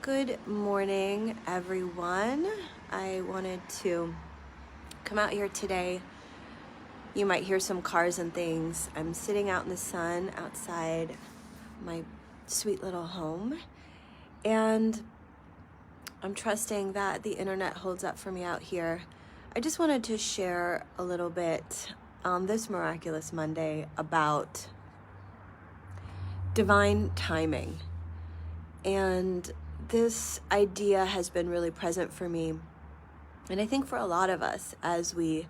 Good morning, everyone. I wanted to come out here today. You might hear some cars and things. I'm sitting out in the sun outside my sweet little home, and I'm trusting that the internet holds up for me out here. I just wanted to share a little bit on this Miraculous Monday about divine timing. And this idea has been really present for me, and I think for a lot of us as we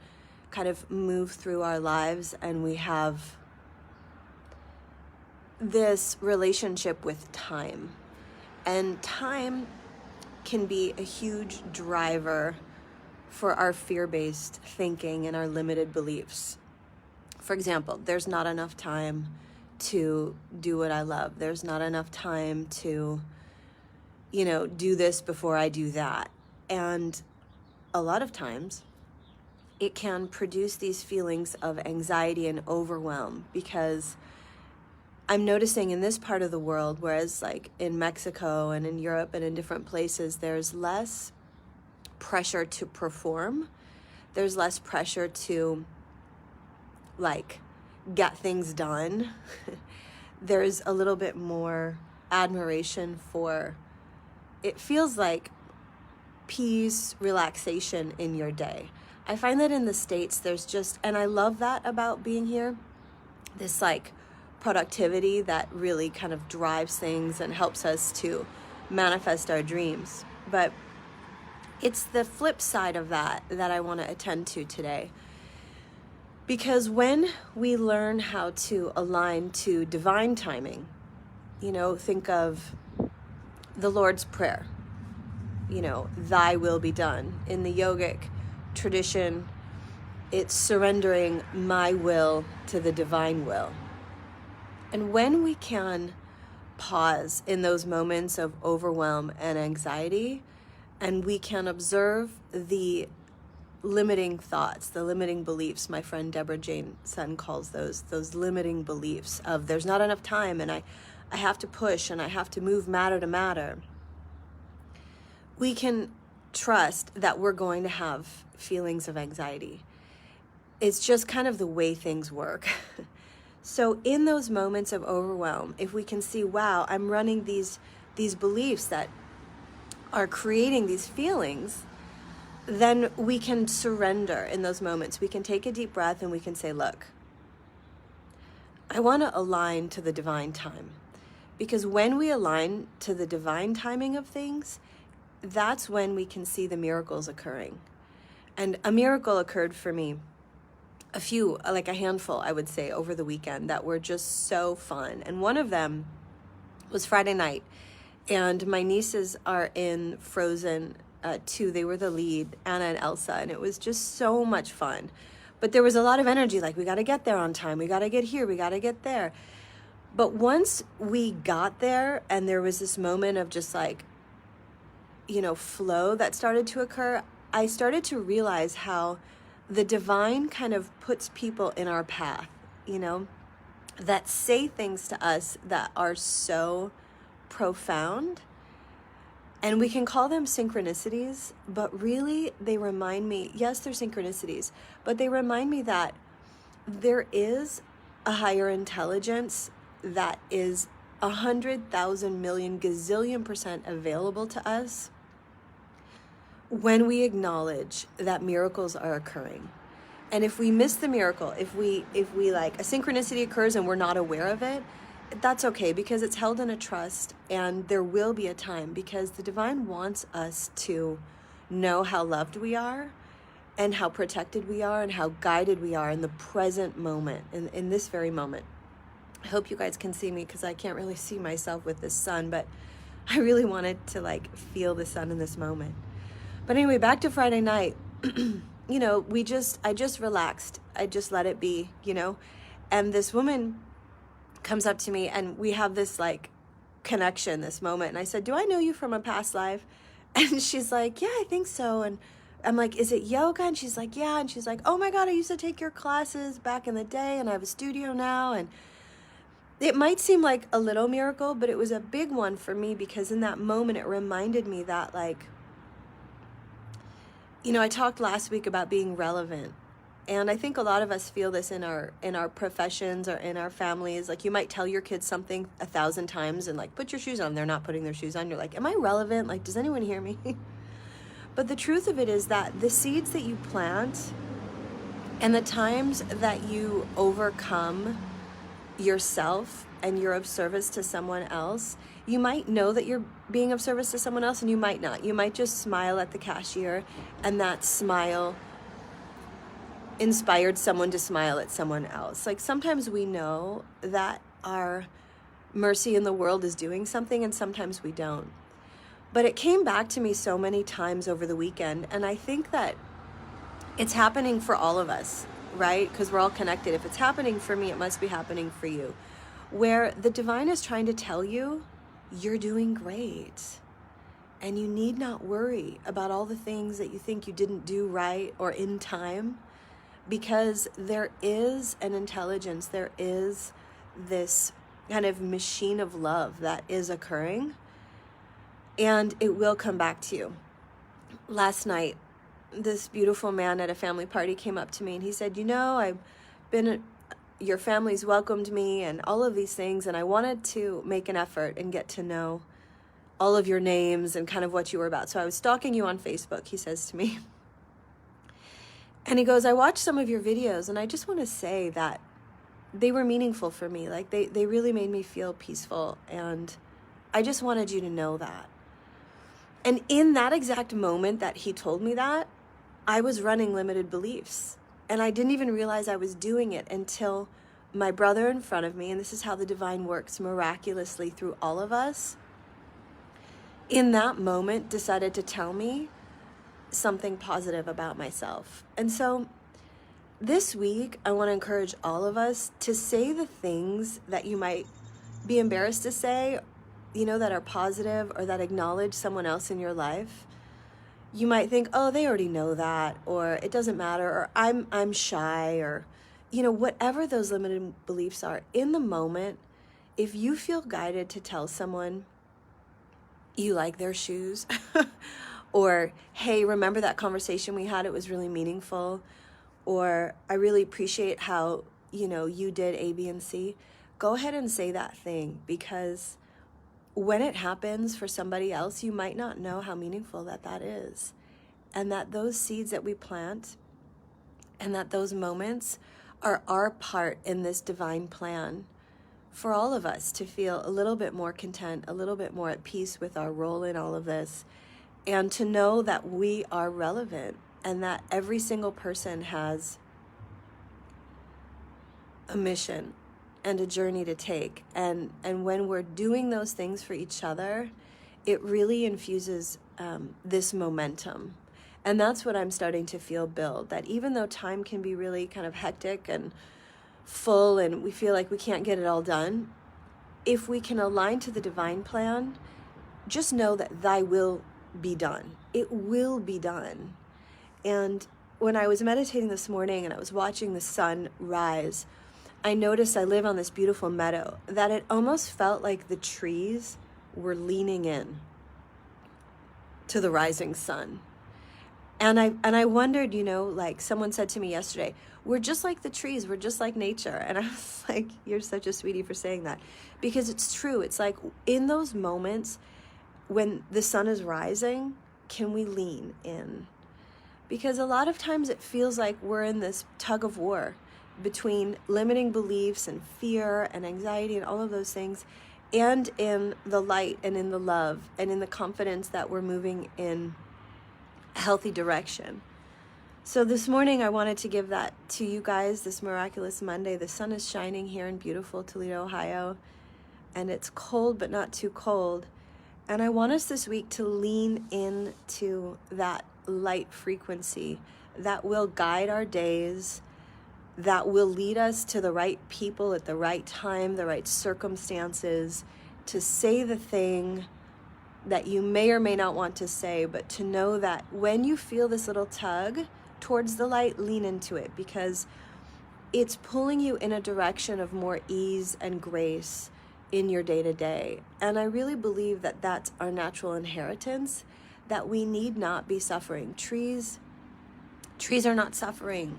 kind of move through our lives and we have this relationship with time. And time can be a huge driver for our fear-based thinking and our limited beliefs. For example, there's not enough time to do what I love. There's not enough time to do this before I do that. And a lot of times it can produce these feelings of anxiety and overwhelm, because I'm noticing in this part of the world, whereas like in Mexico and in Europe and in different places, there's less pressure to perform. There's less pressure to get things done. There's a little bit more admiration for, it feels like, peace, relaxation in your day. I find that in the States there's just, and I love that about being here, this productivity that really kind of drives things and helps us to manifest our dreams. But it's the flip side of that I want to attend to today. Because when we learn how to align to divine timing, think of the Lord's Prayer, thy will be done. In the yogic tradition, it's surrendering my will to the divine will. And when we can pause in those moments of overwhelm and anxiety, and we can observe the limiting thoughts, the limiting beliefs, my friend Deborah Jane Sutton calls those limiting beliefs of there's not enough time, and I have to push, and I have to move matter to matter. We can trust that we're going to have feelings of anxiety. It's just kind of the way things work. So in those moments of overwhelm, if we can see, wow, I'm running these beliefs that are creating these feelings, then we can surrender in those moments. We can take a deep breath and we can say, look, I want to align to the divine time. Because when we align to the divine timing of things, that's when we can see the miracles occurring. And a miracle occurred for me, a handful, I would say, over the weekend that were just so fun. And one of them was Friday night. And my nieces are in Frozen 2. They were the lead, Anna and Elsa. And it was just so much fun. But there was a lot of energy, we got to get there on time. We got to get here. We got to get there. But once we got there and there was this moment of just flow that started to occur, I started to realize how the divine kind of puts people in our path, that say things to us that are so profound. And we can call them synchronicities, but really they remind me, yes, they're synchronicities, but they remind me that there is a higher intelligence that is 100,000 million gazillion % available to us when we acknowledge that miracles are occurring. And if we miss the miracle, if we a synchronicity occurs and we're not aware of it, that's okay, because it's held in a trust, and there will be a time, because the divine wants us to know how loved we are and how protected we are and how guided we are in the present moment, in this very moment. I hope you guys can see me, because I can't really see myself with this sun, but I really wanted to feel the sun in this moment. But anyway, back to Friday night. I just relaxed. I just let it be, and this woman comes up to me and we have this connection, this moment. And I said, do I know you from a past life? And she's like, yeah, I think so. And I'm like, is it yoga? And she's like, yeah. And she's like, oh my God, I used to take your classes back in the day, and I have a studio now. And it might seem like a little miracle, but it was a big one for me, because in that moment it reminded me that, like, I talked last week about being relevant. And I think a lot of us feel this in our professions or in our families. Like, you might tell your kids something 1,000 times and, like, put your shoes on. They're not putting their shoes on. You're like, am I relevant? Like, does anyone hear me? But the truth of it is that the seeds that you plant and the times that you overcome yourself and you're of service to someone else, you might know that you're being of service to someone else, and you might not. You might just smile at the cashier, and that smile inspired someone to smile at someone else. Like, sometimes we know that our mercy in the world is doing something, and sometimes we don't. But it came back to me so many times over the weekend, and I think that it's happening for all of us, right? Because we're all connected. If it's happening for me, it must be happening for you. Where the divine is trying to tell you, you're doing great. And you need not worry about all the things that you think you didn't do right or in time, because there is an intelligence, there is this kind of machine of love that is occurring, and it will come back to you. Last night, this beautiful man at a family party came up to me and he said, your family's welcomed me and all of these things, and I wanted to make an effort and get to know all of your names and kind of what you were about. So I was stalking you on Facebook, he says to me. And he goes, I watched some of your videos, and I just want to say that they were meaningful for me. Like, they really made me feel peaceful, and I just wanted you to know that. And in that exact moment that he told me that, I was running limited beliefs. And I didn't even realize I was doing it until my brother in front of me, and this is how the divine works miraculously through all of us, in that moment decided to tell me something positive about myself. And so this week, I want to encourage all of us to say the things that you might be embarrassed to say, that are positive or that acknowledge someone else in your life. You might think, oh, they already know that, or it doesn't matter, or I'm shy, or, whatever those limited beliefs are. In the moment, if you feel guided to tell someone you like their shoes, or, hey, remember that conversation we had? It was really meaningful. Or, I really appreciate how, you did A, B, and C. Go ahead and say that thing, because when it happens for somebody else, you might not know how meaningful that is. And that those seeds that we plant and that those moments are our part in this divine plan for all of us to feel a little bit more content, a little bit more at peace with our role in all of this, and to know that we are relevant and that every single person has a mission and a journey to take. And when we're doing those things for each other, it really infuses this momentum. And that's what I'm starting to feel build, that even though time can be really kind of hectic and full and we feel like we can't get it all done, if we can align to the divine plan, just know that thy will be done. It will be done. And when I was meditating this morning and I was watching the sun rise, I noticed, I live on this beautiful meadow, that it almost felt like the trees were leaning in to the rising sun. And I wondered, like someone said to me yesterday, we're just like the trees, we're just like nature. And I was like, you're such a sweetie for saying that. Because it's true. It's like in those moments when the sun is rising, can we lean in? Because a lot of times it feels like we're in this tug of war between limiting beliefs and fear and anxiety and all of those things, and in the light and in the love and in the confidence that we're moving in a healthy direction. So this morning I wanted to give that to you guys, this Miraculous Monday. The sun is shining here in beautiful Toledo, Ohio, and it's cold but not too cold. And I want us this week to lean into that light frequency that will guide our days, that will lead us to the right people at the right time, the right circumstances, to say the thing that you may or may not want to say, but to know that when you feel this little tug towards the light, lean into it, because it's pulling you in a direction of more ease and grace in your day-to-day. And I really believe that that's our natural inheritance, that we need not be suffering. Trees are not suffering.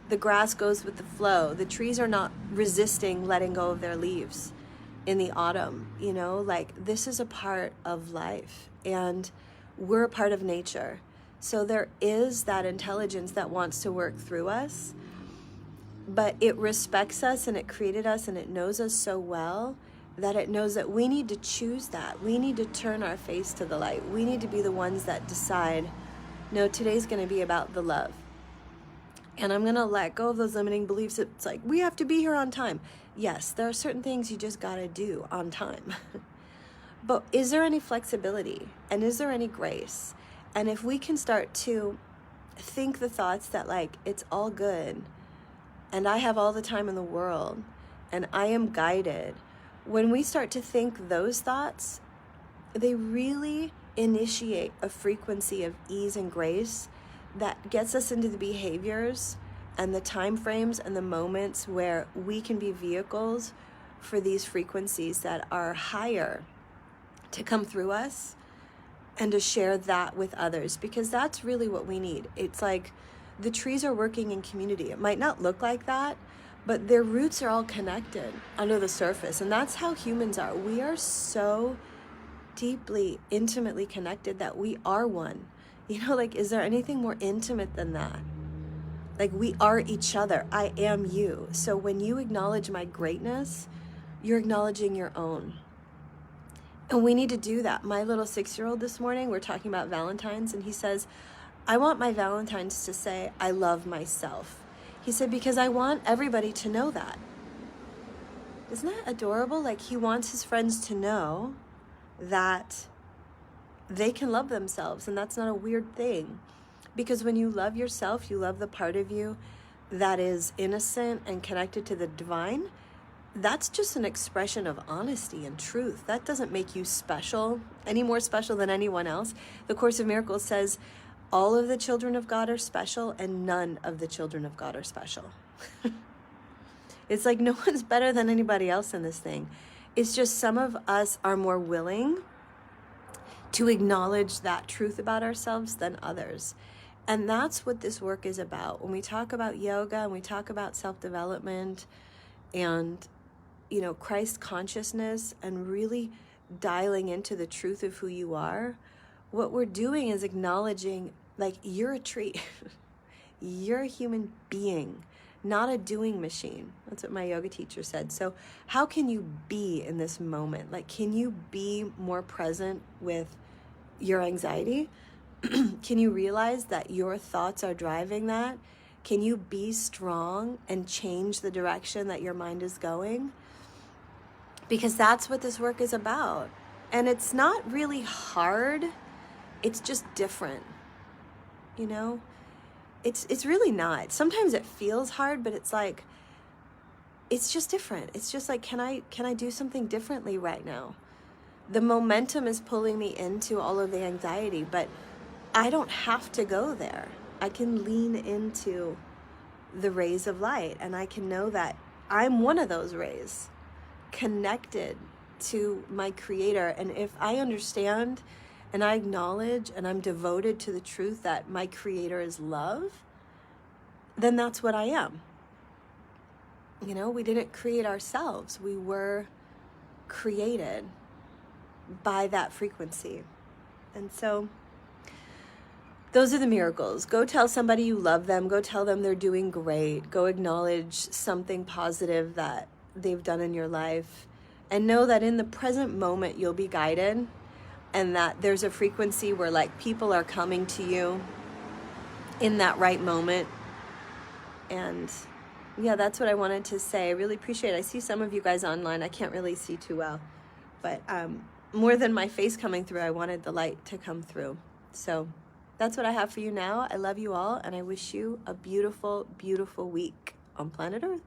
The grass goes with the flow. The trees are not resisting letting go of their leaves in the autumn. Like, this is a part of life, and we're a part of nature. So there is that intelligence that wants to work through us, but it respects us, and it created us, and it knows us so well that it knows that we need to choose that. We need to turn our face to the light. We need to be the ones that decide, no, today's going to be about the love. And I'm going to let go of those limiting beliefs. It's like, we have to be here on time. Yes, there are certain things you just got to do on time. But is there any flexibility? And is there any grace? And if we can start to think the thoughts that, like, it's all good, and I have all the time in the world, and I am guided, when we start to think those thoughts, they really initiate a frequency of ease and grace that gets us into the behaviors and the time frames and the moments where we can be vehicles for these frequencies that are higher to come through us and to share that with others, because that's really what we need. It's like the trees are working in community. It might not look like that, but their roots are all connected under the surface. And that's how humans are. We are so deeply, intimately connected that we are one. Like, is there anything more intimate than that? Like, we are each other. I am you. So when you acknowledge my greatness, you're acknowledging your own. And we need to do that. My little 6-year-old this morning, we're talking about Valentine's, and he says, I want my Valentine's to say, I love myself. He said, because I want everybody to know that. Isn't that adorable? Like, he wants his friends to know that they can love themselves, and that's not a weird thing. Because when you love yourself, you love the part of you that is innocent and connected to the divine. That's just an expression of honesty and truth. That doesn't make you special, any more special than anyone else. The Course of Miracles says all of the children of God are special, and none of the children of God are special. It's like no one's better than anybody else in this thing. It's just some of us are more willing to acknowledge that truth about ourselves than others. And that's what this work is about. When we talk about yoga and we talk about self-development and, Christ consciousness and really dialing into the truth of who you are, what we're doing is acknowledging, like, you're a tree. You're a human being, not a doing machine. That's what my yoga teacher said. So how can you be in this moment? Like, can you be more present with your anxiety? Can you realize that your thoughts are driving that? Can you be strong and change the direction that your mind is going? Because that's what this work is about. And it's not really hard. It's just different. It's really not. Sometimes it feels hard, but it's like, it's just different. It's just like, can I do something differently right now? The momentum is pulling me into all of the anxiety, but I don't have to go there. I can lean into the rays of light, and I can know that I'm one of those rays connected to my Creator. And if I understand and I acknowledge and I'm devoted to the truth that my Creator is love, then that's what I am. We didn't create ourselves. We were created by that frequency. And so those are the miracles. Go tell somebody you love them. Go tell them they're doing great. Go acknowledge something positive that they've done in your life. And know that in the present moment, you'll be guided. And that there's a frequency where, like, people are coming to you in that right moment. And yeah, that's what I wanted to say. I really appreciate it. I see some of you guys online. I can't really see too well. But more than my face coming through, I wanted the light to come through. So that's what I have for you now. I love you all, and I wish you a beautiful, beautiful week on planet Earth.